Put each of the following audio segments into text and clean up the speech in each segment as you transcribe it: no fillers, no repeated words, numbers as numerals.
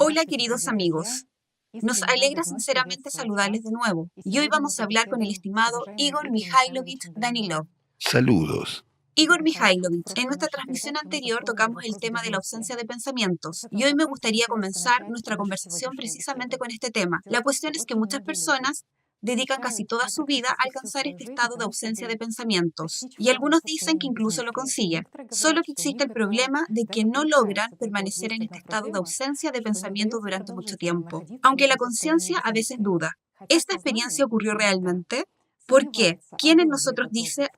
Hola queridos amigos, nos alegra sinceramente saludarles de nuevo y hoy vamos a hablar con el estimado Igor Mikhailovich Danilov. Saludos. Igor Mikhailovich, en nuestra transmisión anterior tocamos el tema de la ausencia de pensamientos y hoy me gustaría comenzar nuestra conversación precisamente con este tema. La cuestión es que muchas personas dedican casi toda su vida a alcanzar este estado de ausencia de pensamientos y algunos dicen que incluso lo consiguen, solo que existe el problema de que no logran permanecer en este estado de ausencia de pensamiento durante mucho tiempo, aunque la conciencia a veces duda. ¿Esta experiencia ocurrió realmente? ¿Por qué? ¿Quién en nosotros dice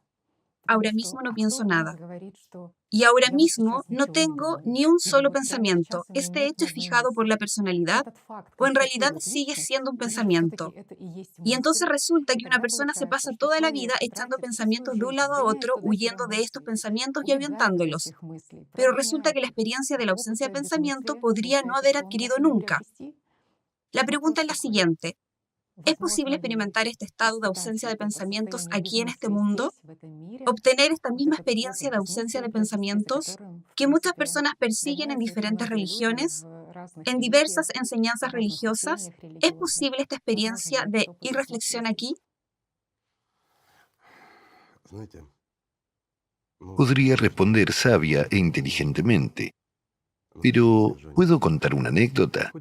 ahora mismo no pienso nada? Y ahora mismo no tengo ni un solo pensamiento. ¿Este hecho es fijado por la personalidad o en realidad sigue siendo un pensamiento? Y entonces resulta que una persona se pasa toda la vida echando pensamientos de un lado a otro, huyendo de estos pensamientos y ahuyentándolos. Pero resulta que la experiencia de la ausencia de pensamiento podría no haber adquirido nunca. La pregunta es la siguiente. ¿Es posible experimentar este estado de ausencia de pensamientos aquí en este mundo? ¿Obtener esta misma experiencia de ausencia de pensamientos que muchas personas persiguen en diferentes religiones, en diversas enseñanzas religiosas? ¿Es posible esta experiencia de irreflexión aquí? Podría responder sabia e inteligentemente, pero ¿puedo contar una anécdota?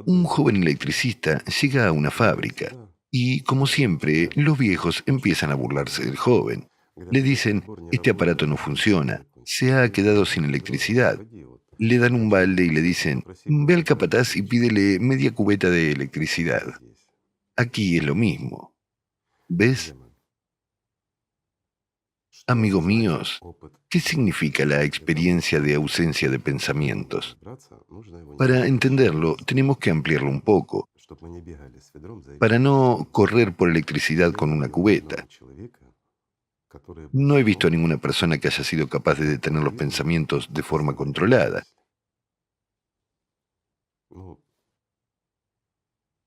Un joven electricista llega a una fábrica y, como siempre, los viejos empiezan a burlarse del joven. Le dicen, este aparato no funciona, se ha quedado sin electricidad. Le dan un balde y le dicen, ve al capataz y pídele media cubeta de electricidad. Aquí es lo mismo. ¿Ves? Amigos míos, ¿qué significa la experiencia de ausencia de pensamientos? Para entenderlo, tenemos que ampliarlo un poco, para no correr por electricidad con una cubeta. No he visto a ninguna persona que haya sido capaz de detener los pensamientos de forma controlada.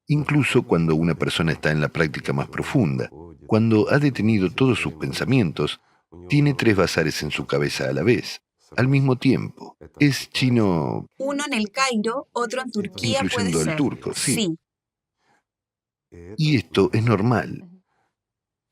Incluso cuando una persona está en la práctica más profunda, cuando ha detenido todos sus pensamientos, tiene tres bazares en su cabeza a la vez, al mismo tiempo. Es chino, Uno en el Cairo, otro en Turquía puede incluyendo el ser. turco, sí. Sí, Y esto es normal.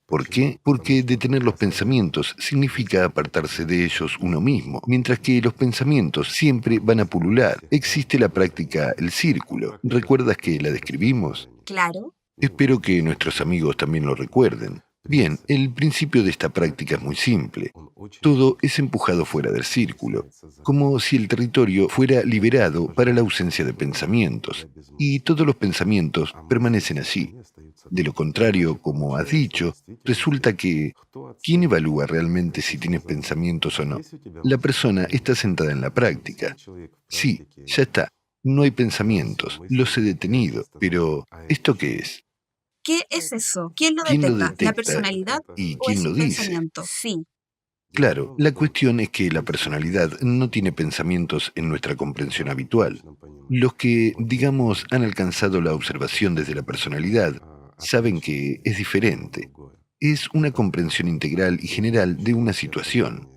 ¿Por qué? Porque detener los pensamientos significa apartarse de ellos uno mismo, mientras que los pensamientos siempre van a pulular. Existe la práctica el círculo. ¿Recuerdas que la describimos? claro. Espero que nuestros amigos también lo recuerden. Bien, el principio de esta práctica es muy simple. Todo es empujado fuera del círculo, como si el territorio fuera liberado para la ausencia de pensamientos, y todos los pensamientos permanecen allí. De lo contrario, como has dicho, resulta que ¿quién evalúa realmente si tienes pensamientos o no? La persona está sentada en la práctica. Sí, ya está. No hay pensamientos, los he detenido, pero ¿esto qué es? ¿Qué es eso? ¿Quién lo ¿Quién lo detecta? ¿La detecta personalidad y o quién es lo un dice? pensamiento? Sí. Claro, la cuestión es que la personalidad no tiene pensamientos en nuestra comprensión habitual. Los que, digamos, han alcanzado la observación desde la personalidad saben que es diferente. Es una comprensión integral y general de una situación.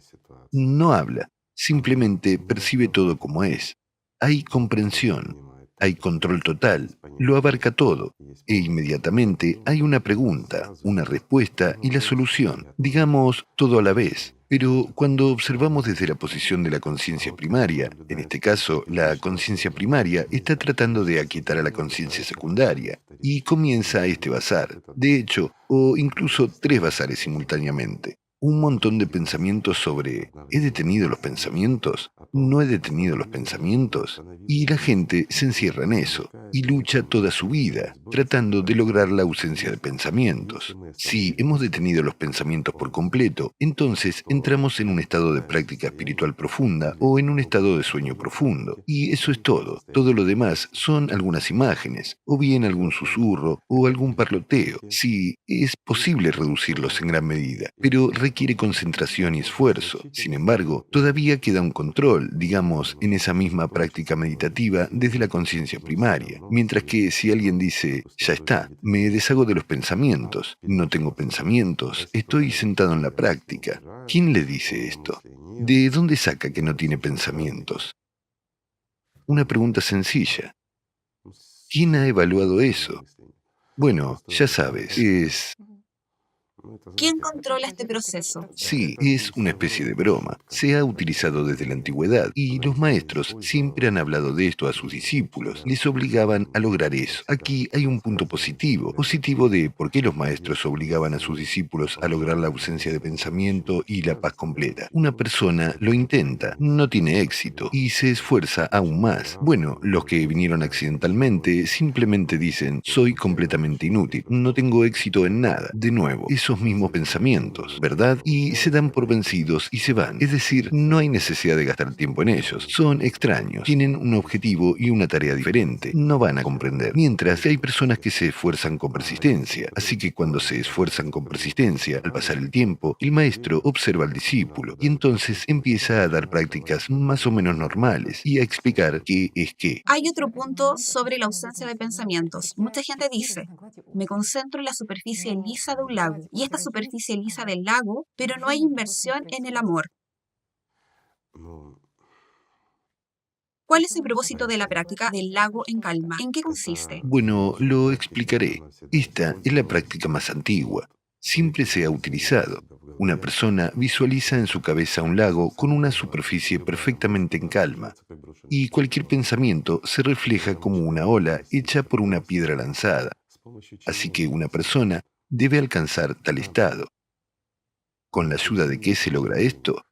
No habla, simplemente percibe todo como es. Hay comprensión, hay control total, lo abarca todo, e inmediatamente hay una pregunta, una respuesta y la solución, digamos todo a la vez. Pero cuando observamos desde la posición de la conciencia primaria, en este caso, la conciencia primaria está tratando de aquietar a la conciencia secundaria, y comienza este bazar, de hecho, o incluso tres bazares simultáneamente. Un montón de pensamientos sobre ¿he detenido los pensamientos? ¿No he detenido los pensamientos? Y la gente se encierra en eso y lucha toda su vida tratando de lograr la ausencia de pensamientos. Si hemos detenido los pensamientos por completo, entonces entramos en un estado de práctica espiritual profunda o en un estado de sueño profundo. Y eso es todo. Todo lo demás son algunas imágenes, o bien algún susurro o algún parloteo. Sí, es posible reducirlos en gran medida, pero requiere concentración y esfuerzo. Sin embargo, todavía queda un control, digamos, en esa misma práctica meditativa desde la conciencia primaria. Mientras que si alguien dice, ya está, me deshago de los pensamientos, no tengo pensamientos, estoy sentado en la práctica. ¿Quién le dice esto? ¿De dónde saca que no tiene pensamientos? Una pregunta sencilla. ¿Quién ha evaluado eso? Bueno, ya sabes, es... ¿Quién controla este proceso? Sí, es una especie de broma. Se ha utilizado desde la antigüedad y los maestros siempre han hablado de esto a sus discípulos. Les obligaban a lograr eso. Aquí hay un punto positivo. Positivo de por qué los maestros obligaban a sus discípulos a lograr la ausencia de pensamiento y la paz completa. Una persona lo intenta, no tiene éxito y se esfuerza aún más. Bueno, los que vinieron accidentalmente simplemente dicen, soy completamente inútil, no tengo éxito en nada. De nuevo, esos mismos pensamientos, ¿verdad? Y se dan por vencidos y se van. Es decir, no hay necesidad de gastar tiempo en ellos. Son extraños, tienen un objetivo y una tarea diferente. No van a comprender. Mientras que hay personas que se esfuerzan con persistencia. Así que cuando se esfuerzan con persistencia, al pasar el tiempo, el maestro observa al discípulo y entonces empieza a dar prácticas más o menos normales y a explicar qué es qué. Hay otro punto sobre la ausencia de pensamientos. Mucha gente dice, me concentro en la superficie lisa de un lago y esta superficie lisa del lago, pero no hay inversión en el amor. ¿Cuál es el propósito de la práctica del lago en calma? ¿En qué consiste? Bueno, lo explicaré. Esta es la práctica más antigua. Siempre se ha utilizado. Una persona visualiza en su cabeza un lago con una superficie perfectamente en calma, y cualquier pensamiento se refleja como una ola hecha por una piedra lanzada. Así que una persona debe alcanzar tal estado. ¿Con la ayuda de qué se logra esto?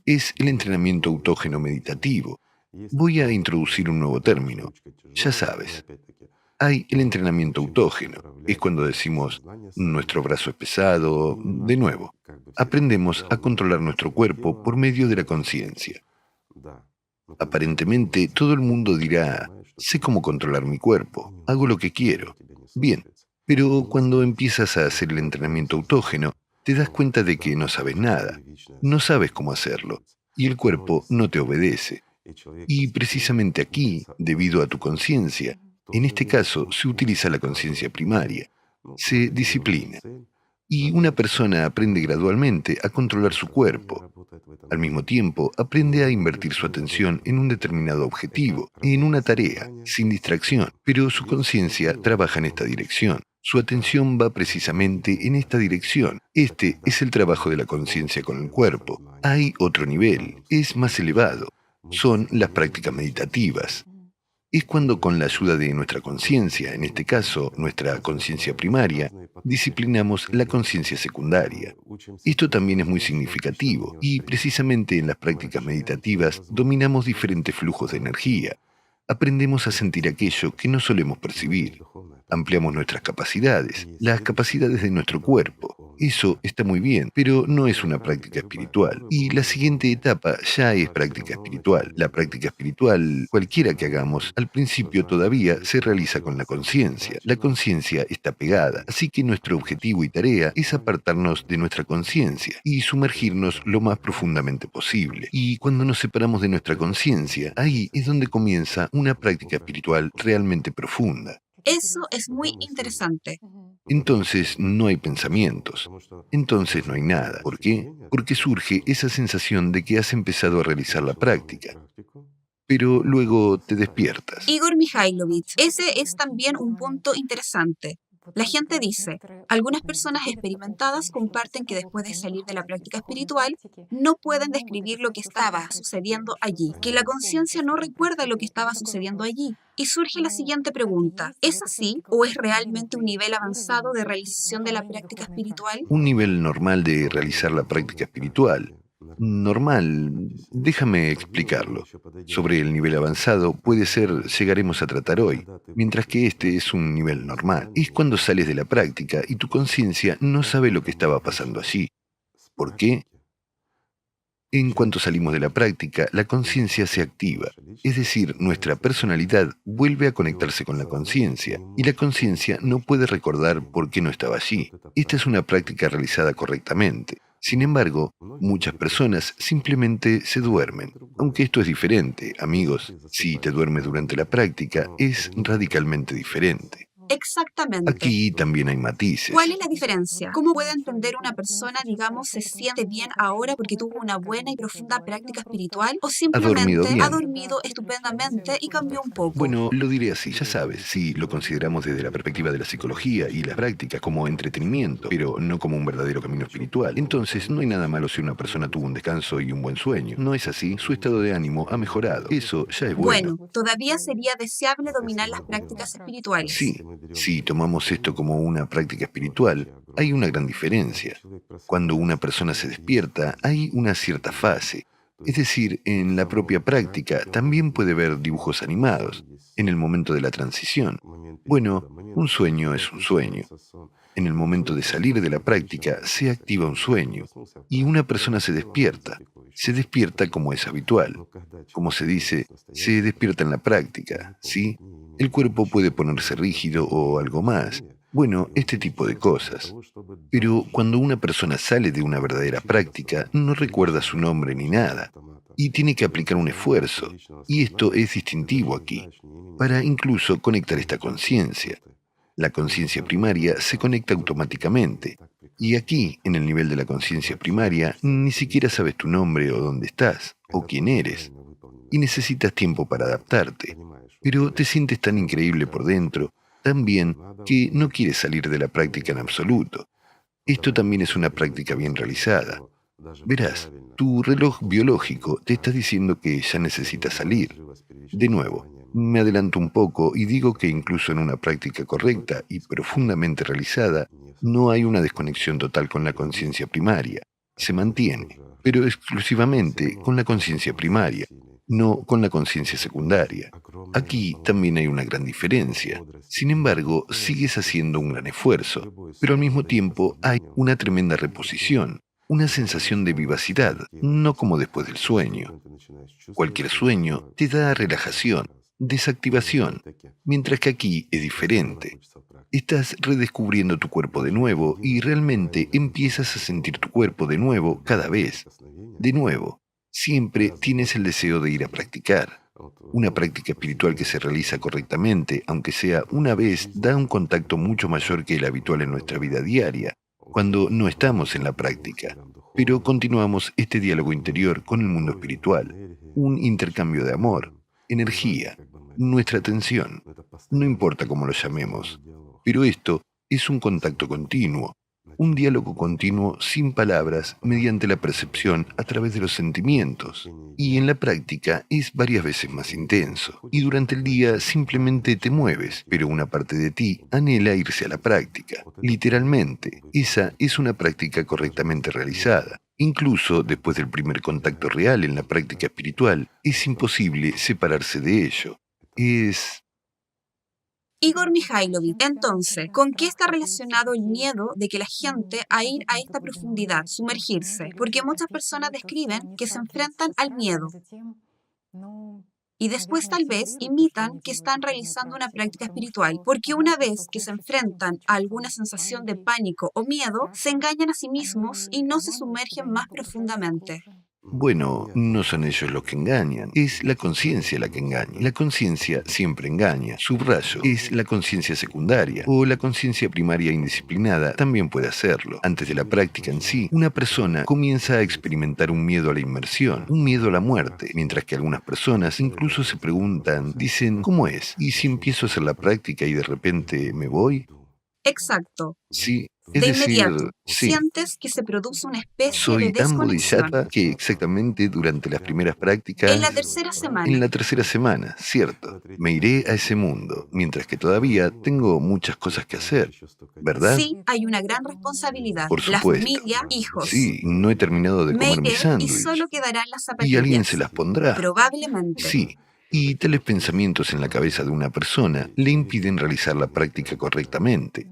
Es el entrenamiento autógeno meditativo. Voy a introducir un nuevo término. Ya sabes, hay el entrenamiento autógeno. Es cuando decimos, nuestro brazo es pesado. De nuevo, aprendemos a controlar nuestro cuerpo por medio de la conciencia. Aparentemente, todo el mundo dirá, sé cómo controlar mi cuerpo, hago lo que quiero. Bien, pero cuando empiezas a hacer el entrenamiento autógeno, te das cuenta de que no sabes nada, no sabes cómo hacerlo, y el cuerpo no te obedece. Y precisamente aquí, debido a tu conciencia, en este caso se utiliza la conciencia primaria, se disciplina, y una persona aprende gradualmente a controlar su cuerpo. Al mismo tiempo, aprende a invertir su atención en un determinado objetivo, en una tarea, sin distracción, pero su conciencia trabaja en esta dirección. Su atención va precisamente en esta dirección. Este es el trabajo de la conciencia con el cuerpo. Hay otro nivel, es más elevado. Son las prácticas meditativas. Es cuando con la ayuda de nuestra conciencia, en este caso nuestra conciencia primaria, disciplinamos la conciencia secundaria. Esto también es muy significativo y precisamente en las prácticas meditativas dominamos diferentes flujos de energía. Aprendemos a sentir aquello que no solemos percibir. Ampliamos nuestras capacidades, las capacidades de nuestro cuerpo. Eso está muy bien, pero no es una práctica espiritual. Y la siguiente etapa ya es práctica espiritual. La práctica espiritual, cualquiera que hagamos, al principio todavía se realiza con la conciencia. La conciencia está pegada, así que nuestro objetivo y tarea es apartarnos de nuestra conciencia y sumergirnos lo más profundamente posible. Y cuando nos separamos de nuestra conciencia, ahí es donde comienza una práctica espiritual realmente profunda. Eso es muy interesante. Entonces no hay pensamientos. Entonces no hay nada. ¿Por qué? Porque surge esa sensación de que has empezado a realizar la práctica, pero luego te despiertas. Igor Mikhailovich, ese es también un punto interesante. La gente dice, algunas personas experimentadas comparten que después de salir de la práctica espiritual no pueden describir lo que estaba sucediendo allí, que la conciencia no recuerda lo que estaba sucediendo allí. Y surge la siguiente pregunta, ¿es así o es realmente un nivel avanzado de realización de la práctica espiritual? Un nivel normal de realizar la práctica espiritual. Normal, déjame explicarlo. Sobre el nivel avanzado puede ser, llegaremos a tratar hoy, mientras que este es un nivel normal. Es cuando sales de la práctica y tu conciencia no sabe lo que estaba pasando allí. ¿Por qué? En cuanto salimos de la práctica, la conciencia se activa, es decir, nuestra personalidad vuelve a conectarse con la conciencia, y la conciencia no puede recordar por qué no estaba allí. Esta es una práctica realizada correctamente. Sin embargo, muchas personas simplemente se duermen. Aunque esto es diferente, amigos, si te duermes durante la práctica, es radicalmente diferente. Exactamente. Aquí también hay matices. ¿Cuál es la diferencia? ¿Cómo puede entender una persona, digamos, se siente bien ahora porque tuvo una buena y profunda práctica espiritual o ¿Ha dormido simplemente ha bien? dormido estupendamente y cambió un poco? Bueno, lo diré así, ya sabes, si lo consideramos desde la perspectiva de la psicología y las prácticas como entretenimiento, pero no como un verdadero camino espiritual, entonces no hay nada malo si una persona tuvo un descanso y un buen sueño. No es así, su estado de ánimo ha mejorado. Eso ya es bueno. Bueno, todavía sería deseable dominar las prácticas espirituales. Sí, si tomamos esto como una práctica espiritual, hay una gran diferencia. Cuando una persona se despierta, hay una cierta fase. Es decir, en la propia práctica también puede ver dibujos animados, en el momento de la transición. Bueno, un sueño es un sueño. En el momento de salir de la práctica se activa un sueño y una persona se despierta. Se despierta como es habitual. Como se dice, se despierta en la práctica, ¿sí? El cuerpo puede ponerse rígido o algo más. Bueno, este tipo de cosas. Pero cuando una persona sale de una verdadera práctica, no recuerda su nombre ni nada. Y tiene que aplicar un esfuerzo. Y esto es distintivo aquí, para incluso conectar esta conciencia. La conciencia primaria se conecta automáticamente. Y aquí, en el nivel de la conciencia primaria, ni siquiera sabes tu nombre o dónde estás, o quién eres. Y necesitas tiempo para adaptarte. Pero te sientes tan increíble por dentro, tan bien, que no quieres salir de la práctica en absoluto. Esto también es una práctica bien realizada. Verás, tu reloj biológico te está diciendo que ya necesitas salir. De nuevo, me adelanto un poco y digo que incluso en una práctica correcta y profundamente realizada, no hay una desconexión total con la conciencia primaria. Se mantiene, pero exclusivamente con la conciencia primaria, no con la conciencia secundaria. Aquí también hay una gran diferencia. Sin embargo, sigues haciendo un gran esfuerzo, pero al mismo tiempo hay una tremenda reposición, una sensación de vivacidad, no como después del sueño. Cualquier sueño te da relajación, desactivación, mientras que aquí es diferente. Estás redescubriendo tu cuerpo de nuevo y realmente empiezas a sentir tu cuerpo de nuevo cada vez. De nuevo, siempre tienes el deseo de ir a practicar. Una práctica espiritual que se realiza correctamente, aunque sea una vez, da un contacto mucho mayor que el habitual en nuestra vida diaria, cuando no estamos en la práctica, pero continuamos este diálogo interior con el mundo espiritual, un intercambio de amor, energía, nuestra atención, no importa cómo lo llamemos, pero esto es un contacto continuo, un diálogo continuo sin palabras mediante la percepción a través de los sentimientos. Y en la práctica es varias veces más intenso. Y durante el día simplemente te mueves, pero una parte de ti anhela irse a la práctica. Literalmente, esa es una práctica correctamente realizada. Incluso después del primer contacto real en la práctica espiritual, es imposible separarse de ello. Es... Igor Mikhailovich, entonces, ¿con qué está relacionado el miedo de que la gente a ir a esta profundidad, sumergirse? Porque muchas personas describen que se enfrentan al miedo y después tal vez imitan que están realizando una práctica espiritual, porque una vez que se enfrentan a alguna sensación de pánico o miedo, se engañan a sí mismos y no se sumergen más profundamente. Bueno, no son ellos los que engañan, es la conciencia la que engaña. La conciencia siempre engaña. Subrayo, es la conciencia secundaria o la conciencia primaria indisciplinada también puede hacerlo. Antes de la práctica en sí, una persona comienza a experimentar un miedo a la inmersión, un miedo a la muerte, mientras que algunas personas incluso se preguntan, dicen, ¿cómo es? ¿Y si empiezo a hacer la práctica y de repente me voy? Exacto. Sí, es De decir, inmediato, sí. sientes que se produce una especie de Soy tan desconexión. bodhisattva que exactamente durante las primeras En la prácticas, tercera en semana, la tercera semana, cierto, me iré a ese mundo, mientras que todavía tengo muchas cosas que hacer, ¿verdad? sí hay una gran responsabilidad. Por La supuesto. familia, hijos. Sí, no he terminado de Me comer mi iré y sándwich. solo quedarán las ¿Y alguien se zapatillas. las pondrá? Probablemente. Sí. Y tales pensamientos en la cabeza de una persona le impiden realizar la práctica correctamente.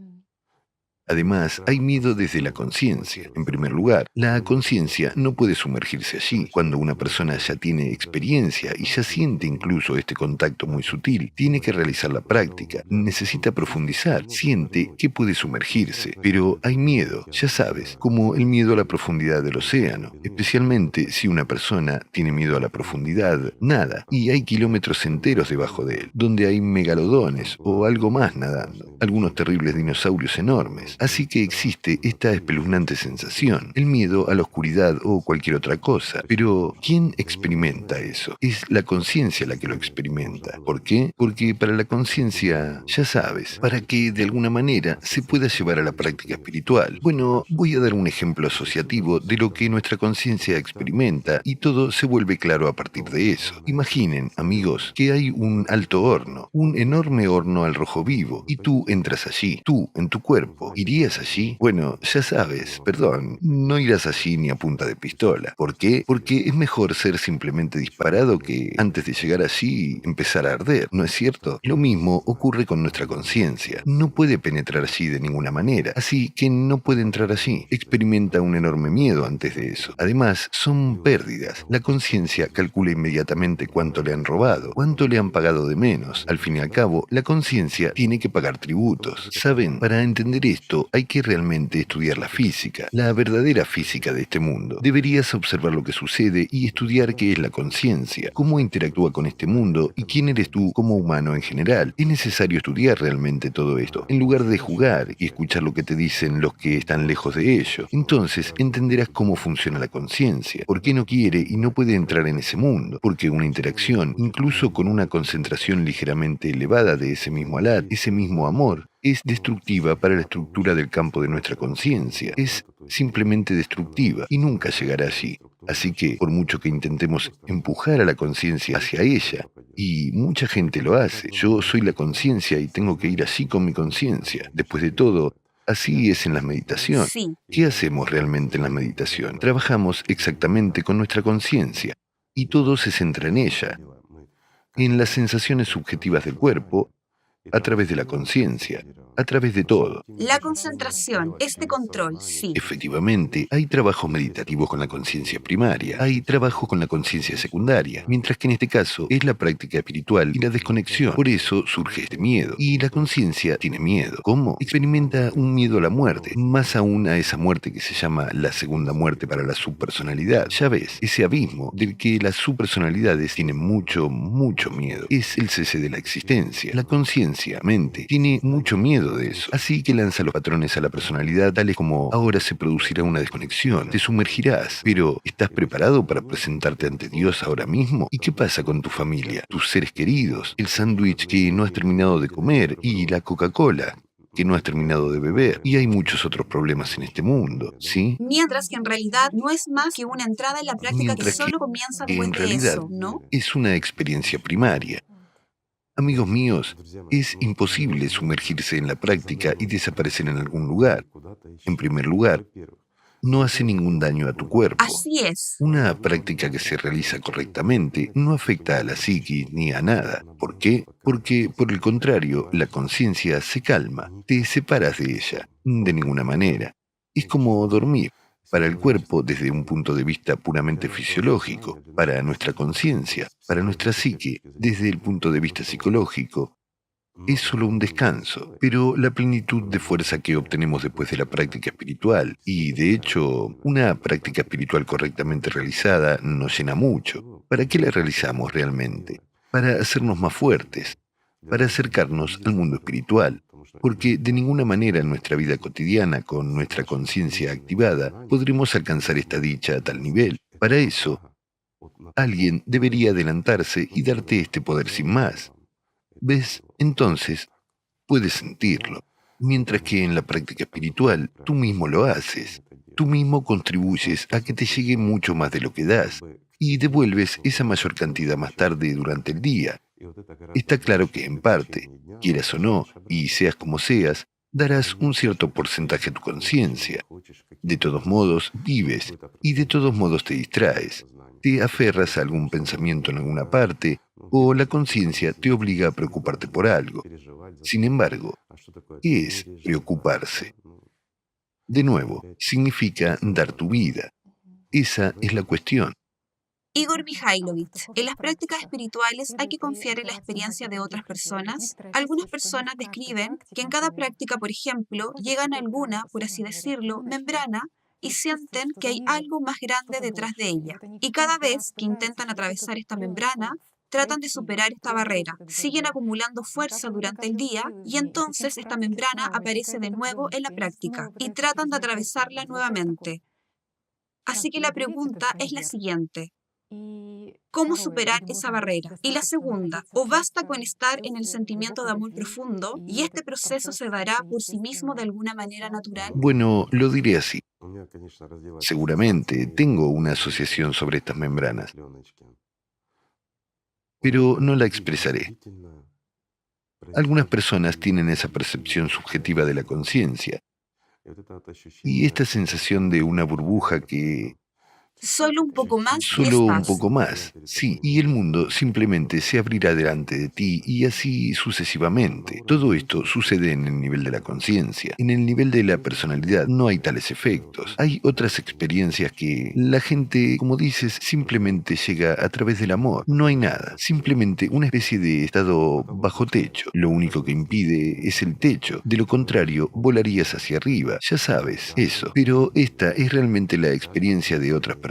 Además, hay miedo desde la conciencia. En primer lugar, la conciencia no puede sumergirse allí. Cuando una persona ya tiene experiencia y ya siente incluso este contacto muy sutil, tiene que realizar la práctica, necesita profundizar, siente que puede sumergirse. Pero hay miedo, ya sabes, como el miedo a la profundidad del océano. Especialmente si una persona tiene miedo a la profundidad, nada, y hay kilómetros enteros debajo de él, donde hay megalodones o algo más nadando, algunos terribles dinosaurios enormes. Así que existe esta espeluznante sensación, el miedo a la oscuridad o cualquier otra cosa. Pero, ¿quién experimenta eso? Es la conciencia la que lo experimenta. ¿Por qué? Porque para la conciencia, ya sabes, para que de alguna manera se pueda llevar a la práctica espiritual. Bueno, voy a dar un ejemplo asociativo de lo que nuestra conciencia experimenta y todo se vuelve claro a partir de eso. Imaginen, amigos, que hay un alto horno, un enorme horno al rojo vivo, y tú entras allí, tú, en tu cuerpo. ¿Irías allí? Bueno, ya sabes, perdón, no irás allí ni a punta de pistola. ¿Por qué? Porque es mejor ser simplemente disparado que antes de llegar allí empezar a arder, ¿no es cierto? Lo mismo ocurre con nuestra conciencia. No puede penetrar allí de ninguna manera, así que no puede entrar allí. Experimenta un enorme miedo antes de eso. Además, son pérdidas. La conciencia calcula inmediatamente cuánto le han robado, cuánto le han pagado de menos. Al fin y al cabo, la conciencia tiene que pagar tributos. ¿Saben? Para entender esto hay que realmente estudiar la física, la verdadera física de este mundo. Deberías observar lo que sucede y estudiar qué es la conciencia, cómo interactúa con este mundo y quién eres tú como humano en general. Es necesario estudiar realmente todo esto, en lugar de jugar y escuchar lo que te dicen los que están lejos de ello. Entonces entenderás cómo funciona la conciencia, por qué no quiere y no puede entrar en ese mundo, porque una interacción, incluso con una concentración ligeramente elevada de ese mismo alat, ese mismo amor, es destructiva para la estructura del campo de nuestra conciencia. Es simplemente destructiva y nunca llegará allí. Así que, por mucho que intentemos empujar a la conciencia hacia ella, y mucha gente lo hace, yo soy la conciencia y tengo que ir así con mi conciencia. Después de todo, así es en la meditación. Sí, ¿Qué hacemos realmente en la meditación? Trabajamos exactamente con nuestra conciencia y todo se centra en ella, en las sensaciones subjetivas del cuerpo, a través de la conciencia, a través de todo. la concentración, este control, sí. Efectivamente, hay trabajos meditativos con la conciencia primaria, hay trabajo con la conciencia secundaria, mientras que en este caso es la práctica espiritual y la desconexión. Por eso surge este miedo. Y la conciencia tiene miedo. ¿Cómo? Experimenta un miedo a la muerte, más aún a esa muerte que se llama la segunda muerte para la subpersonalidad. Ya ves, ese abismo del que las subpersonalidades tienen mucho, mucho miedo. Es el cese de la existencia. La conciencia, mente, tiene mucho miedo de eso. Así que lanza los patrones a la personalidad tales como ahora se producirá una desconexión, te sumergirás, pero ¿estás preparado para presentarte ante Dios ahora mismo? ¿Y qué pasa con tu familia, tus seres queridos, el sándwich que no has terminado de comer y la Coca-Cola que no has terminado de beber? Y hay muchos otros problemas en este mundo, ¿sí? Mientras que en realidad no es más que una entrada en la práctica que Mientras que solo comienza después en de realidad eso, ¿no? es una experiencia primaria. Amigos míos, es imposible sumergirse en la práctica y desaparecer en algún lugar. En primer lugar, no hace ningún daño a tu cuerpo. Así es. Una práctica que se realiza correctamente no afecta a la psiquis ni a nada. ¿Por qué? Porque, por el contrario, la conciencia se calma, te separas de ella. De ninguna manera. Es como dormir. Para el cuerpo, desde un punto de vista puramente fisiológico, para nuestra conciencia, para nuestra psique, desde el punto de vista psicológico, es solo un descanso, pero la plenitud de fuerza que obtenemos después de la práctica espiritual, y de hecho, una práctica espiritual correctamente realizada nos llena mucho. ¿Para qué la realizamos realmente? Para hacernos más fuertes, para acercarnos al mundo espiritual, porque de ninguna manera en nuestra vida cotidiana, con nuestra conciencia activada, podremos alcanzar esta dicha a tal nivel. Para eso, alguien debería adelantarse y darte este poder sin más. ¿Ves? Entonces, puedes sentirlo. Mientras que en la práctica espiritual, tú mismo lo haces. Tú mismo contribuyes a que te llegue mucho más de lo que das y devuelves esa mayor cantidad más tarde durante el día. Está claro que en parte, quieras o no, y seas como seas, darás un cierto porcentaje a tu conciencia. De todos modos, vives y de todos modos te distraes. Te aferras a algún pensamiento en alguna parte o la conciencia te obliga a preocuparte por algo. Sin embargo, ¿qué es preocuparse? De nuevo, significa dar tu vida. Esa es la cuestión. Igor Mikhailovich, en las prácticas espirituales hay que confiar en la experiencia de otras personas. Algunas personas describen que en cada práctica, por ejemplo, llegan a alguna, por así decirlo, membrana y sienten que hay algo más grande detrás de ella. Y cada vez que intentan atravesar esta membrana, tratan de superar esta barrera, siguen acumulando fuerza durante el día y entonces esta membrana aparece de nuevo en la práctica y tratan de atravesarla nuevamente. Así que la pregunta es la siguiente. ¿Cómo superar esa barrera? Y la segunda, o basta con estar en el sentimiento de amor profundo y este proceso se dará por sí mismo de alguna manera natural. Bueno, lo diré así. Seguramente tengo una asociación sobre estas membranas, pero no la expresaré. Algunas personas tienen esa percepción subjetiva de la conciencia y esta sensación de una burbuja que Solo un poco más y solo un estás. poco más, sí, y el mundo simplemente se abrirá delante de ti y así sucesivamente. Todo esto sucede en el nivel de la conciencia. En el nivel de la personalidad no hay tales efectos. Hay otras experiencias que la gente, como dices, simplemente llega a través del amor. No hay nada, simplemente una especie de estado bajo techo. Lo único que impide es el techo. De lo contrario, volarías hacia arriba. Ya sabes, eso. Pero esta es realmente la experiencia de otras personas.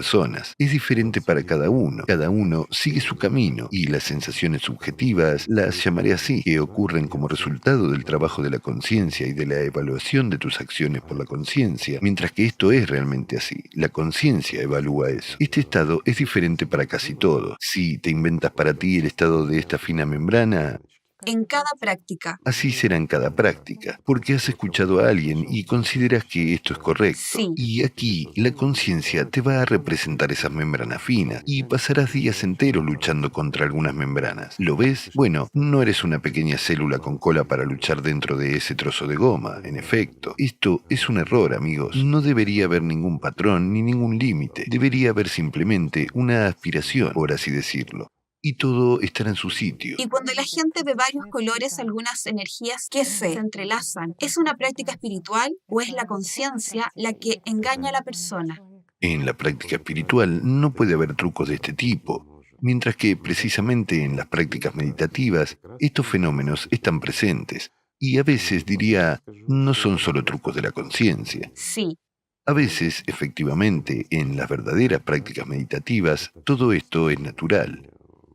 Es diferente para cada uno. Cada uno sigue su camino y las sensaciones subjetivas, las llamaré así, que ocurren como resultado del trabajo de la conciencia y de la evaluación de tus acciones por la conciencia, mientras que esto es realmente así. La conciencia evalúa eso. Este estado es diferente para casi todo. Si te inventas para ti el estado de esta fina membrana, En cada práctica. así será en cada práctica, porque has escuchado a alguien y consideras que esto es correcto. Sí. Y aquí la conciencia te va a representar esas membranas finas y pasarás días enteros luchando contra algunas membranas. ¿Lo ves? Bueno, no eres una pequeña célula con cola para luchar dentro de ese trozo de goma, en efecto. Esto es un error, amigos. No debería haber ningún patrón ni ningún límite. Debería haber simplemente una aspiración, por así decirlo. Y todo estará en su sitio. Y cuando la gente ve varios colores, algunas energías que se entrelazan, ¿es una práctica espiritual o es la conciencia la que engaña a la persona? En la práctica espiritual no puede haber trucos de este tipo, mientras que precisamente en las prácticas meditativas estos fenómenos están presentes y a veces diría no son solo trucos de la conciencia. Sí. A veces, efectivamente, en las verdaderas prácticas meditativas todo esto es natural.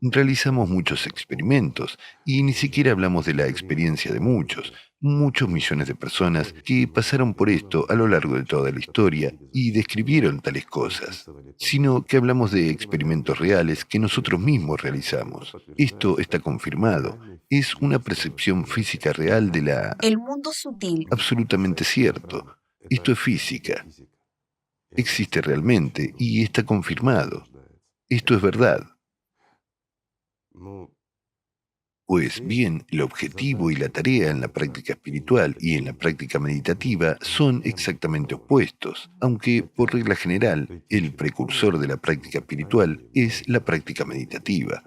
Realizamos muchos experimentos y ni siquiera hablamos de la experiencia de muchos millones de personas que pasaron por esto a lo largo de toda la historia y describieron tales cosas, sino que hablamos de experimentos reales que nosotros mismos realizamos. Esto está confirmado, es una percepción física real de la... El mundo sutil. Absolutamente cierto. Esto es física, existe realmente y está confirmado. Esto es verdad. Pues bien, el objetivo y la tarea en la práctica espiritual y en la práctica meditativa son exactamente opuestos, aunque por regla general el precursor de la práctica espiritual es la práctica meditativa.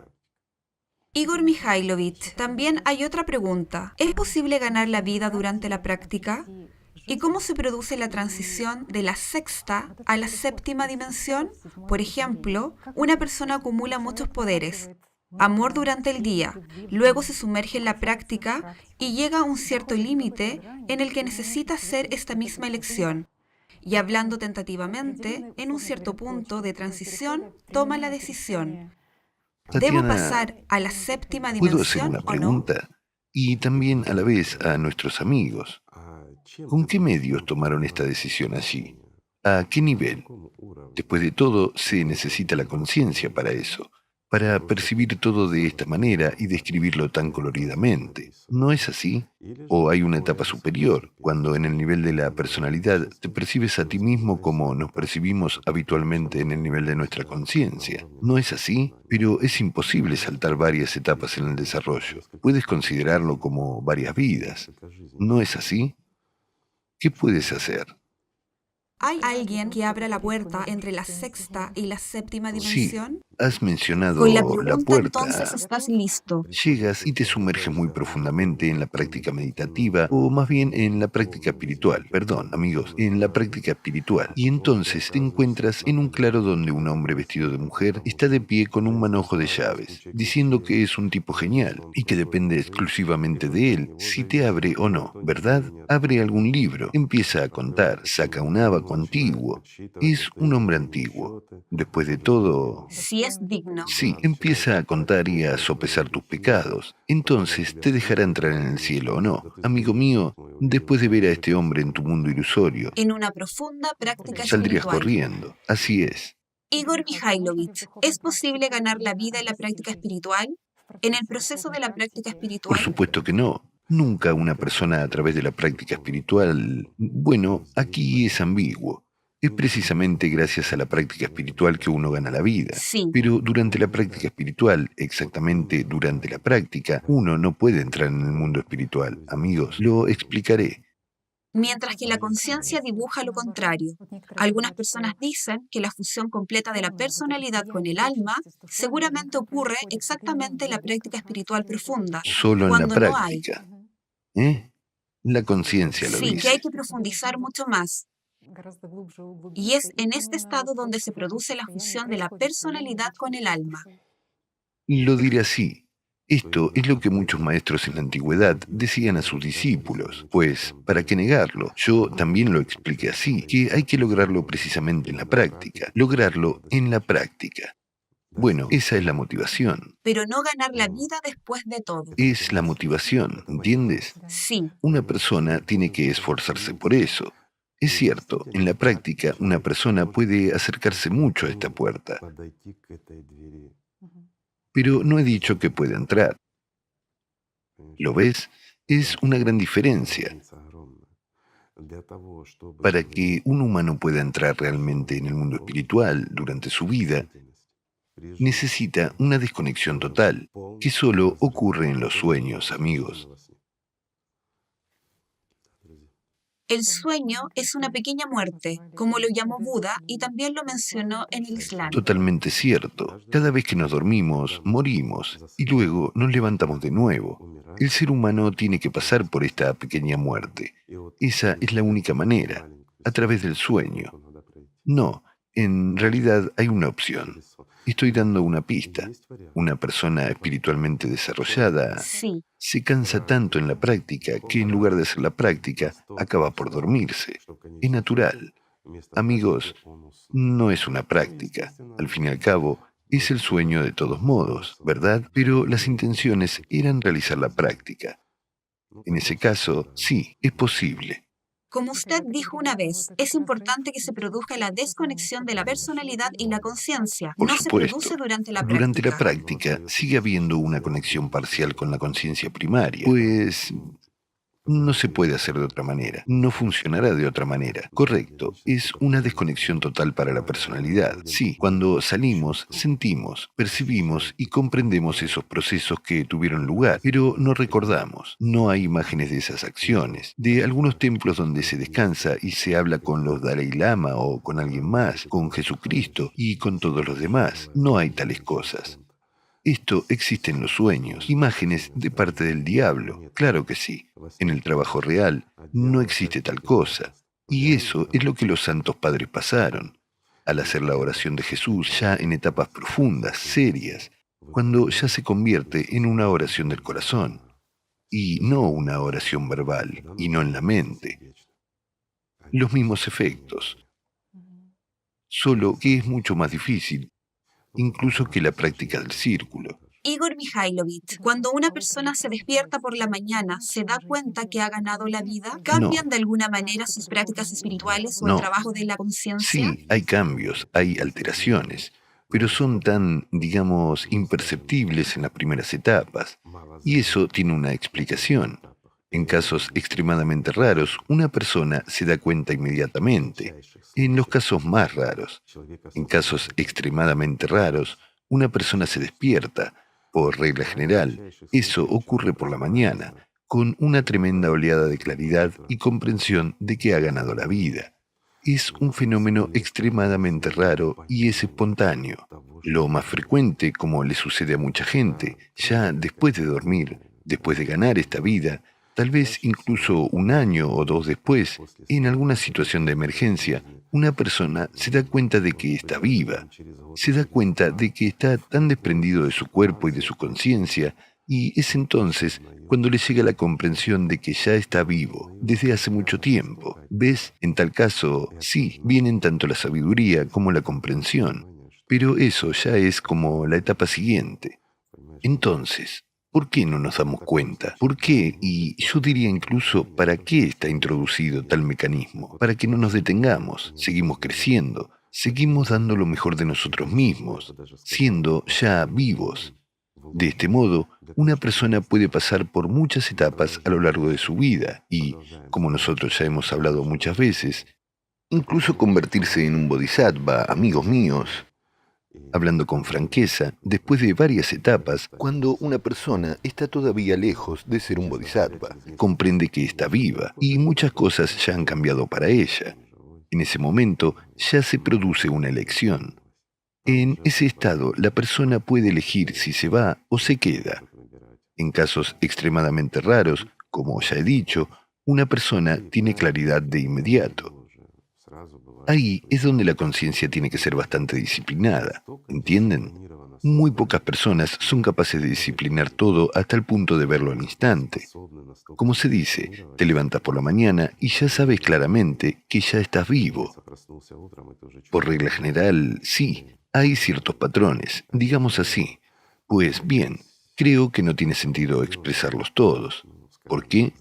Igor Mikhailovich, también hay otra pregunta. ¿Es posible ganar la vida durante la práctica? ¿Y cómo se produce la transición de la sexta a la séptima dimensión? Por ejemplo, una persona acumula muchos poderes, amor durante el día, luego se sumerge en la práctica y llega a un cierto límite en el que necesita hacer esta misma elección. Y hablando tentativamente, en un cierto punto de transición, toma la decisión. ¿Debo Tatiana, pasar a la séptima ¿puedo hacer dimensión una o no? pregunta? Y también a la vez a nuestros amigos. ¿Con qué medios tomaron esta decisión allí? ¿A qué nivel? Después de todo, se necesita la conciencia para eso, para percibir todo de esta manera y describirlo tan coloridamente. ¿No es así? ¿O hay una etapa superior, cuando en el nivel de la personalidad te percibes a ti mismo como nos percibimos habitualmente en el nivel de nuestra conciencia? ¿No es así? Pero es imposible saltar varias etapas en el desarrollo. Puedes considerarlo como varias vidas. ¿No es así? ¿Qué puedes hacer? ¿Hay alguien que abra la puerta entre la sexta y la séptima Sí, dimensión? Has Con la mencionado la pregunta entonces puerta. estás listo. Llegas y te sumerges muy profundamente en la práctica meditativa, o más bien en la práctica espiritual. Perdón, amigos, en la práctica espiritual. Y entonces te encuentras en un claro donde un hombre vestido de mujer está de pie con un manojo de llaves, diciendo que es un tipo genial y que depende exclusivamente de él si te abre o no, ¿verdad? Abre algún libro, empieza a contar, saca un abaco antiguo. Es un hombre antiguo. Después de todo, Si es digno. sí, empieza a contar y a sopesar tus pecados. Entonces te dejará entrar en el cielo o no. Amigo mío, después de ver a este hombre en tu mundo ilusorio, En una profunda práctica saldrías espiritual. corriendo. Así es. Igor Mikhailovich, ¿es posible ganar la vida en la práctica espiritual? En el proceso de la práctica Por espiritual, supuesto que no. Nunca una persona a través de la práctica espiritual... Bueno, aquí es ambiguo. Es precisamente gracias a la práctica espiritual que uno gana la vida. sí, Pero durante la práctica espiritual, exactamente durante la práctica, uno no puede entrar en el mundo espiritual. Amigos, lo explicaré. mientras que la conciencia dibuja lo contrario. Algunas personas dicen que la fusión completa de la personalidad con el alma seguramente ocurre exactamente en la práctica espiritual profunda, Solo en la cuando no hay. práctica. ¿Eh? La conciencia lo Sí, que hay dice. que profundizar mucho más. Y es en este estado donde se produce la fusión de la personalidad con el alma. Lo diré así. Esto es lo que muchos maestros en la antigüedad decían a sus discípulos, pues, ¿para qué negarlo? Yo también lo expliqué así, que hay que lograrlo precisamente en la práctica, lograrlo en la práctica. Bueno, esa es la motivación, Pero no ganar la vida después de todo. es la motivación, ¿entiendes? Sí, Una persona tiene que esforzarse por eso. Es cierto, en la práctica una persona puede acercarse mucho a esta puerta, pero no he dicho que pueda entrar. ¿Lo ves? Es una gran diferencia. Para que un humano pueda entrar realmente en el mundo espiritual durante su vida, necesita una desconexión total, que solo ocurre en los sueños, amigos. el sueño es una pequeña muerte, como lo llamó Buda y también lo mencionó en el Islam. Totalmente cierto. Cada vez que nos dormimos, morimos y luego nos levantamos de nuevo. El ser humano tiene que pasar por esta pequeña muerte. Esa es la única manera, a través del sueño. No, en realidad hay una opción. Estoy dando una pista. Una persona espiritualmente desarrollada Sí, se cansa tanto en la práctica que en lugar de hacer la práctica acaba por dormirse. Es natural. Amigos, no es una práctica. Al fin y al cabo, es el sueño de todos modos, ¿verdad? Pero las intenciones eran realizar la práctica. En ese caso, sí, es posible. como usted dijo una vez, es importante que se produzca la desconexión de la personalidad y la conciencia. Por No se supuesto, produce durante la durante la práctica. práctica sigue habiendo una conexión parcial con la conciencia primaria, pues no se puede hacer de otra manera, no funcionará de otra manera. Correcto, es una desconexión total para la personalidad. Sí, cuando salimos, sentimos, percibimos y comprendemos esos procesos que tuvieron lugar, pero no recordamos. No hay imágenes de esas acciones, de algunos templos donde se descansa y se habla con los Dalai Lama o con alguien más, con Jesucristo y con todos los demás. No hay tales cosas. Esto existe en los sueños, imágenes de parte del diablo. Claro que sí. En el trabajo real no existe tal cosa. Y eso es lo que los santos padres pasaron. Al hacer la oración de Jesús ya en etapas profundas, serias, cuando ya se convierte en una oración del corazón. Y no una oración verbal, y no en la mente. Los mismos efectos, solo que es mucho más difícil, incluso que la práctica del círculo. Igor Mikhailovich, cuando una persona se despierta por la mañana, ¿se da cuenta que ha ganado la vida? No, ¿Cambian de alguna manera sus prácticas espirituales o el no. trabajo de la conciencia? Sí, hay cambios, hay alteraciones, pero son tan, digamos, imperceptibles en las primeras etapas. Y eso tiene una explicación. En casos extremadamente raros, una persona se da cuenta inmediatamente. En los casos más raros, en casos extremadamente raros, una persona se despierta. Por regla general, eso ocurre por la mañana, con una tremenda oleada de claridad y comprensión de que ha ganado la vida. es un fenómeno extremadamente raro y es espontáneo. Lo más frecuente, como le sucede a mucha gente, ya después de dormir, después de ganar esta vida, tal vez incluso un año o dos después, en alguna situación de emergencia, una persona se da cuenta de que está viva, se da cuenta de que está tan desprendido de su cuerpo y de su conciencia, y es entonces cuando le llega la comprensión de que ya está vivo desde hace mucho tiempo. ¿Ves? En tal caso, sí, vienen tanto la sabiduría como la comprensión, pero eso ya es como la etapa siguiente. Entonces, ¿por qué no nos damos cuenta? ¿Por qué? Y yo diría incluso, ¿para qué está introducido tal mecanismo? Para que no nos detengamos, seguimos creciendo, seguimos dando lo mejor de nosotros mismos, siendo ya vivos. De este modo, una persona puede pasar por muchas etapas a lo largo de su vida y, como nosotros ya hemos hablado muchas veces, incluso convertirse en un bodhisattva, amigos míos. Hablando con franqueza, después de varias etapas, cuando una persona está todavía lejos de ser un bodhisattva, comprende que está viva y muchas cosas ya han cambiado para ella. En ese momento ya se produce una elección. En ese estado, la persona puede elegir si se va o se queda. En casos extremadamente raros, como ya he dicho, una persona tiene claridad de inmediato. Ahí es donde la conciencia tiene que ser bastante disciplinada, ¿entienden? Muy pocas personas son capaces de disciplinar todo hasta el punto de verlo al instante. Como se dice, te levantas por la mañana y ya sabes claramente que ya estás vivo. Por regla general, sí, hay ciertos patrones, digamos así. Pues bien, creo que no tiene sentido expresarlos todos. ¿Por qué?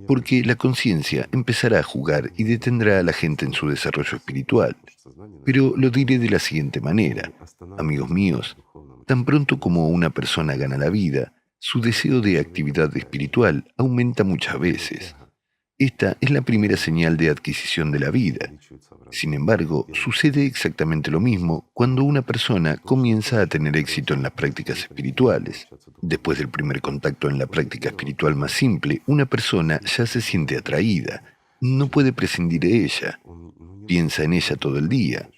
Porque la conciencia empezará a jugar y detendrá a la gente en su desarrollo espiritual. Pero lo diré de la siguiente manera, amigos míos, tan pronto como una persona gana la vida, su deseo de actividad espiritual aumenta muchas veces. Esta es la primera señal de adquisición de la vida. Sin embargo, sucede exactamente lo mismo cuando una persona comienza a tener éxito en las prácticas espirituales. Después del primer contacto en la práctica espiritual más simple, una persona ya se siente atraída. No puede prescindir de ella. Piensa en ella todo el día.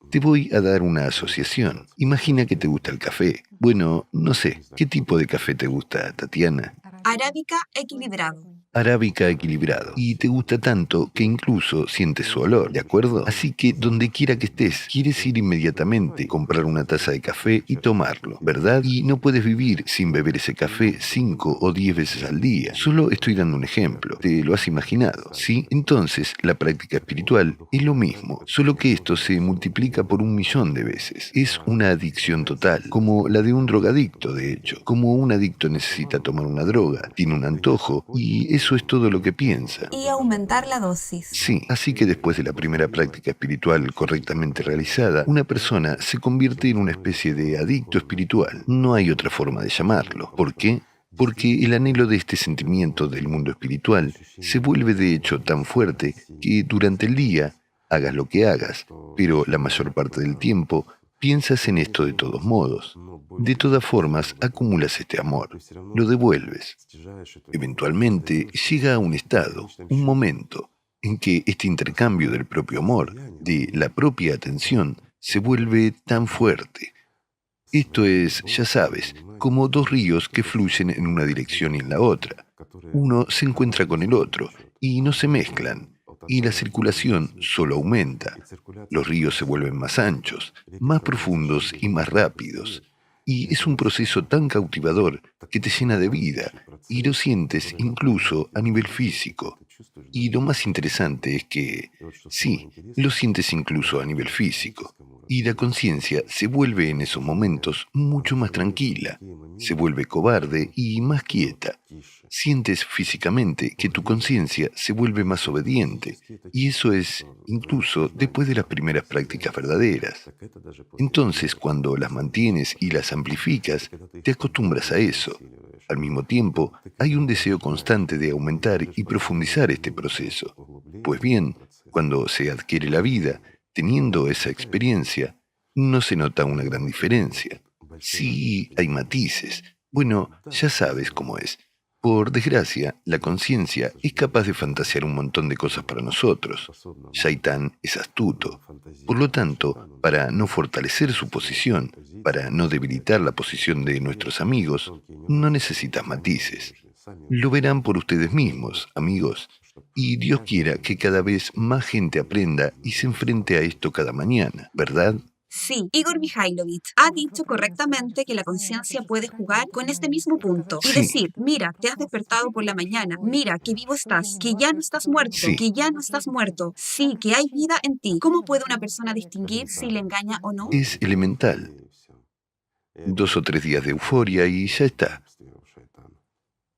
Te voy a dar una asociación. Imagina que te gusta el café. Bueno, no sé, ¿qué tipo de café te gusta, Tatiana? Arábica equilibrado. Arábica equilibrado. Y te gusta tanto que incluso sientes su olor, ¿de acuerdo? Así que donde quiera que estés, quieres ir inmediatamente, comprar una taza de café y tomarlo, ¿verdad? Y no puedes vivir sin beber ese café 5 o 10 veces al día. Solo estoy dando un ejemplo. ¿Te lo has imaginado? ¿Sí? Entonces, la práctica espiritual es lo mismo, solo que esto se multiplica por 1.000.000 de veces. Es una adicción total, como la de un drogadicto, de hecho. Como un adicto necesita tomar una droga, tiene un antojo y eso es todo lo que piensa. Y aumentar la dosis. Sí, así que después de la primera práctica espiritual correctamente realizada, una persona se convierte en una especie de adicto espiritual. No hay otra forma de llamarlo. ¿Por qué? Porque el anhelo de este sentimiento del mundo espiritual se vuelve de hecho tan fuerte que durante el día, hagas lo que hagas, pero la mayor parte del tiempo piensas en esto de todos modos. De todas formas, acumulas este amor, lo devuelves. Eventualmente llega a un estado, un momento, en que este intercambio del propio amor, de la propia atención, se vuelve tan fuerte. Esto es, ya sabes, como dos ríos que fluyen en una dirección y en la otra. Uno se encuentra con el otro y no se mezclan, y la circulación solo aumenta. Los ríos se vuelven más anchos, más profundos y más rápidos. Y es un proceso tan cautivador que te llena de vida y lo sientes incluso a nivel físico. Y lo más interesante es que, sí, lo sientes incluso a nivel físico. Y la conciencia se vuelve en esos momentos mucho más tranquila, se vuelve cobarde y más quieta. Sientes físicamente que tu conciencia se vuelve más obediente, y eso es incluso después de las primeras prácticas verdaderas. Entonces, cuando las mantienes y las amplificas, te acostumbras a eso. Al mismo tiempo, hay un deseo constante de aumentar y profundizar este proceso. Pues bien, cuando se adquiere la vida, teniendo esa experiencia, no se nota una gran diferencia. Sí, hay matices. Bueno, ya sabes cómo es. Por desgracia, la conciencia es capaz de fantasear un montón de cosas para nosotros. Shaitán es astuto. Por lo tanto, para no fortalecer su posición, para no debilitar la posición de nuestros amigos, no necesitas matices. Lo verán por ustedes mismos, amigos, y Dios quiera que cada vez más gente aprenda y se enfrente a esto cada mañana, ¿verdad? Sí, Igor Mikhailovich ha dicho correctamente que la conciencia puede jugar con este mismo punto y Sí, decir, mira, te has despertado por la mañana, mira, que vivo estás, que ya no estás muerto, sí, que ya no estás muerto, sí, que hay vida en ti. ¿Cómo puede una persona distinguir si le engaña o no? es elemental. 2 o 3 días de euforia y ya está.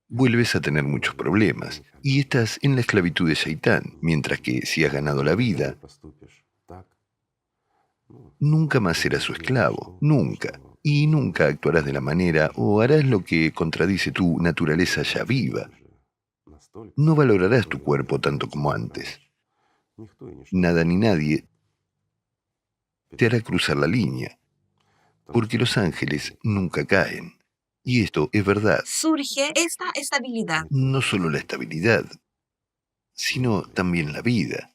Vuelves a tener muchos problemas y estás en la esclavitud de Shaitán, mientras que si has ganado la vida, nunca más serás su esclavo, nunca. Y nunca actuarás de la manera o harás lo que contradice tu naturaleza ya viva. No valorarás tu cuerpo tanto como antes. Nada ni nadie te hará cruzar la línea, porque los ángeles nunca caen. Y esto es verdad. Surge esta estabilidad. No solo la estabilidad, sino también la vida.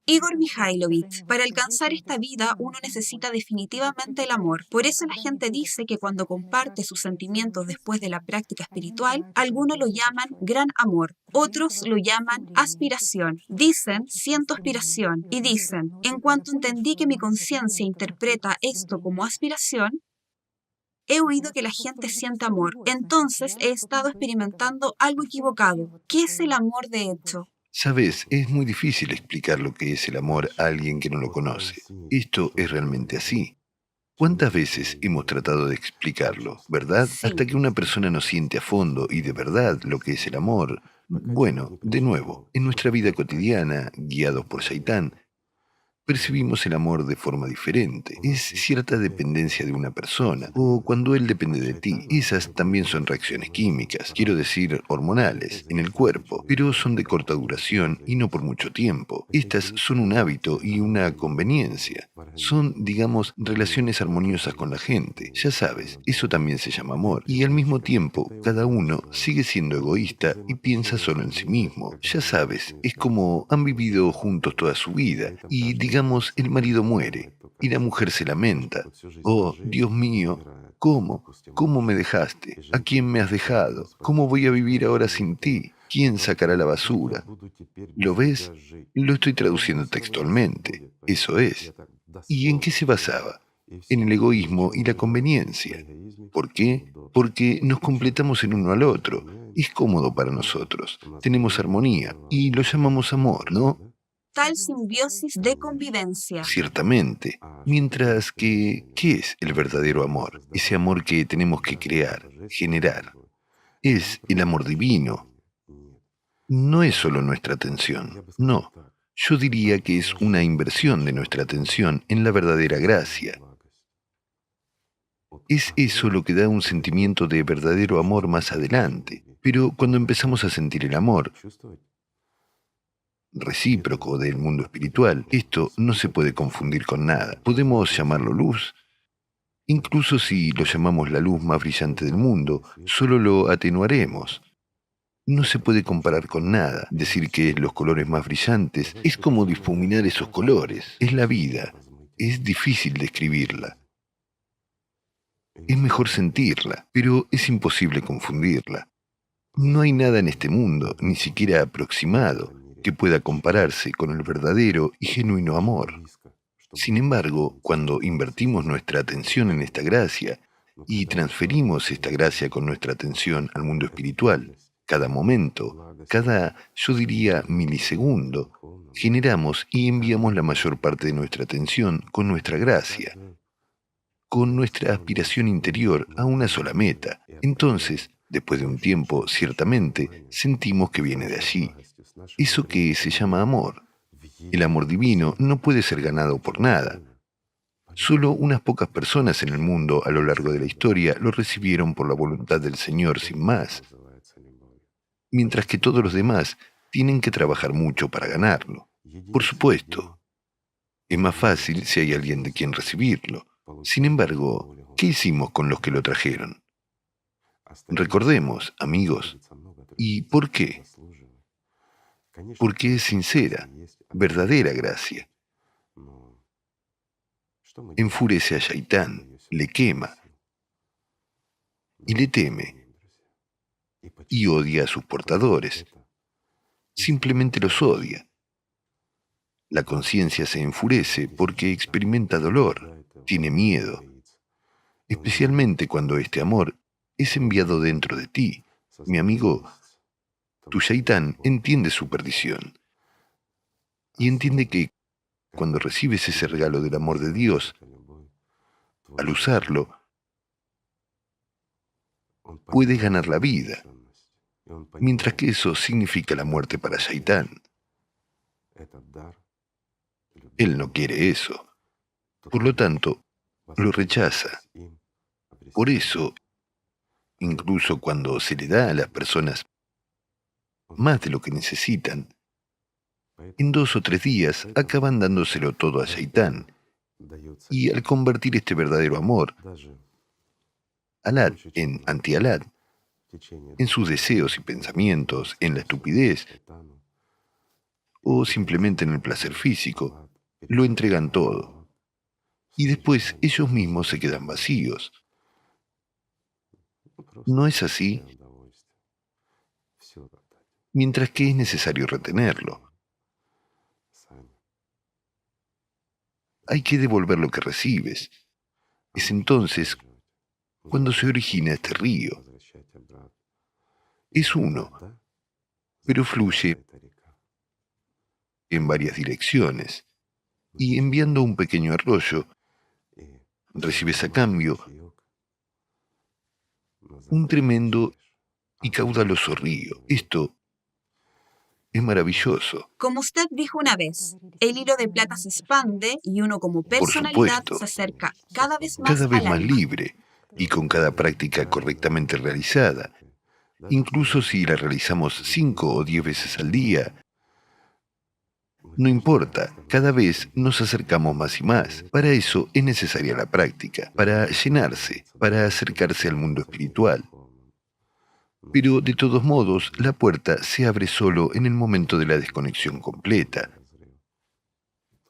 Igor Mikhailovich, para alcanzar esta vida uno necesita definitivamente el amor. Por eso la gente dice que cuando comparte sus sentimientos después de la práctica espiritual, algunos lo llaman gran amor, otros lo llaman aspiración. Dicen, siento aspiración, y dicen, en cuanto entendí que mi conciencia interpreta esto como aspiración, he oído que la gente siente amor. Entonces he estado experimentando algo equivocado. ¿Qué es el amor de hecho? Sabes, es muy difícil explicar lo que es el amor a alguien que no lo conoce. Esto es realmente así. ¿Cuántas veces hemos tratado de explicarlo, verdad? Sí. Hasta que una persona no siente a fondo y de verdad lo que es el amor. Bueno, de nuevo, en nuestra vida cotidiana, guiados por Shaitán, percibimos el amor de forma diferente. Es cierta dependencia de una persona, o cuando él depende de ti. Esas también son reacciones químicas, quiero decir hormonales, en el cuerpo, pero son de corta duración y no por mucho tiempo. Estas son un hábito y una conveniencia. Son, digamos, relaciones armoniosas con la gente. Ya sabes, eso también se llama amor. Y al mismo tiempo, cada uno sigue siendo egoísta y piensa solo en sí mismo. Ya sabes, es como han vivido juntos toda su vida y, digamos, el marido muere y la mujer se lamenta. Oh, Dios mío, ¿cómo? ¿Cómo me dejaste? ¿A quién me has dejado? ¿Cómo voy a vivir ahora sin ti? ¿Quién sacará la basura? ¿Lo ves? Lo estoy traduciendo textualmente. Eso es. ¿Y en qué se basaba? En el egoísmo y la conveniencia. ¿Por qué? Porque nos completamos el uno al otro. Es cómodo para nosotros. Tenemos armonía y lo llamamos amor, ¿no? Tal simbiosis de convivencia. Ciertamente. Mientras que, ¿qué es el verdadero amor? Ese amor que tenemos que crear, generar. Es el amor divino. No es solo nuestra atención, no. Yo diría que es una inversión de nuestra atención en la verdadera gracia. Es eso lo que da un sentimiento de verdadero amor más adelante. Pero cuando empezamos a sentir el amor recíproco del mundo espiritual, esto no se puede confundir con nada. Podemos llamarlo luz. Incluso si lo llamamos la luz más brillante del mundo, solo lo atenuaremos. No se puede comparar con nada. Decir que es los colores más brillantes es como difuminar esos colores. Es la vida. Es difícil describirla. Es mejor sentirla, pero es imposible confundirla. No hay nada en este mundo, ni siquiera aproximado, que pueda compararse con el verdadero y genuino amor. Sin embargo, cuando invertimos nuestra atención en esta gracia y transferimos esta gracia con nuestra atención al mundo espiritual, cada momento, cada, yo diría, milisegundo, generamos y enviamos la mayor parte de nuestra atención con nuestra gracia, con nuestra aspiración interior a una sola meta. Entonces, después de un tiempo, ciertamente, sentimos que viene de allí. Eso que se llama amor. El amor divino no puede ser ganado por nada. Solo unas pocas personas en el mundo a lo largo de la historia lo recibieron por la voluntad del Señor sin más, mientras que todos los demás tienen que trabajar mucho para ganarlo. Por supuesto, es más fácil si hay alguien de quien recibirlo. Sin embargo, ¿qué hicimos con los que lo trajeron? Recordemos, amigos, ¿Y por qué? Porque es sincera, verdadera gracia. Enfurece a Shaitán, le quema y le teme y odia a sus portadores. Simplemente los odia. La conciencia se enfurece porque experimenta dolor, tiene miedo, especialmente cuando este amor es enviado dentro de ti. Mi amigo, tu Shaitán entiende su perdición y entiende que cuando recibes ese regalo del amor de Dios, al usarlo, puedes ganar la vida, mientras que eso significa la muerte para Shaitán. Él no quiere eso. Por lo tanto, lo rechaza. Por eso, incluso cuando se le da a las personas más de lo que necesitan, en 2 o 3 días acaban dándoselo todo a Shaitán. Y al convertir este verdadero amor, Alad en anti-Alad, en sus deseos y pensamientos, en la estupidez o simplemente en el placer físico, lo entregan todo. Y después ellos mismos se quedan vacíos. ¿No es así? Mientras que es necesario retenerlo. Hay que devolver lo que recibes. Es entonces cuando se origina este río. Es uno, pero fluye en varias direcciones. Y enviando un pequeño arroyo, recibes a cambio un tremendo y caudaloso río. Esto es maravilloso. Como usted dijo una vez, el hilo de plata se expande y uno como Por personalidad supuesto, se acerca cada vez más cada vez al más alma. libre y con cada práctica correctamente realizada. Incluso si la realizamos 5 o 10 veces al día, no importa, cada vez nos acercamos más y más. Para eso es necesaria la práctica, para llenarse, para acercarse al mundo espiritual. Pero de todos modos, la puerta se abre solo en el momento de la desconexión completa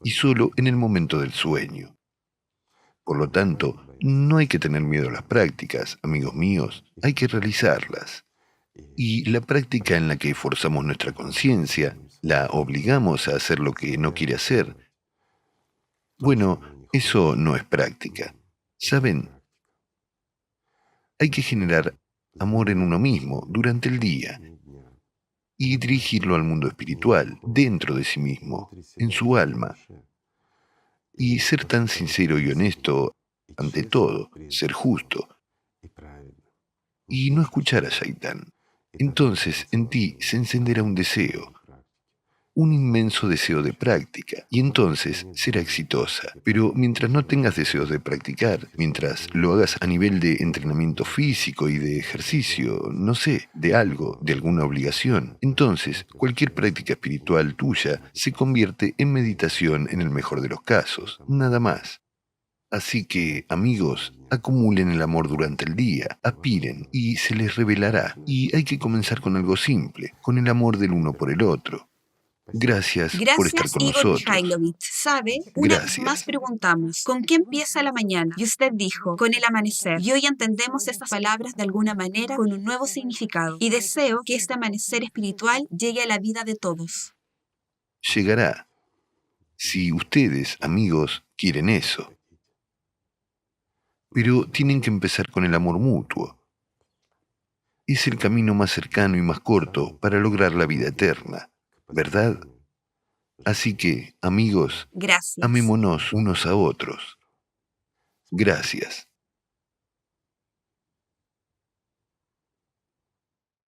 y solo en el momento del sueño. Por lo tanto, no hay que tener miedo a las prácticas, amigos míos, hay que realizarlas. Y la práctica en la que forzamos nuestra conciencia, la obligamos a hacer lo que no quiere hacer, bueno, eso no es práctica. ¿Saben? Hay que generar amor en uno mismo durante el día y dirigirlo al mundo espiritual, dentro de sí mismo, en su alma, y ser tan sincero y honesto ante todo, ser justo, y no escuchar a Shaitán. Entonces en ti se encenderá un deseo, un inmenso deseo de práctica, y entonces será exitosa. Pero mientras no tengas deseos de practicar, mientras lo hagas a nivel de entrenamiento físico y de ejercicio, no sé, de algo, de alguna obligación, entonces cualquier práctica espiritual tuya se convierte en meditación en el mejor de los casos, nada más. Así que, amigos, acumulen el amor durante el día, aspiren y se les revelará. Y hay que comenzar con algo simple, con el amor del uno por el otro. Gracias por estar Gracias, con Igor nosotros. Mikhailovich. Sabe, una vez más Gracias. preguntamos, ¿con qué empieza la mañana? Y usted dijo, con el amanecer. Y hoy entendemos estas palabras de alguna manera con un nuevo significado. Y deseo que este amanecer espiritual llegue a la vida de todos. Llegará, si ustedes, amigos, quieren eso. Pero tienen que empezar con el amor mutuo. Es el camino más cercano y más corto para lograr la vida eterna, ¿verdad? Así que, amigos, Gracias. amémonos unos a otros. Gracias.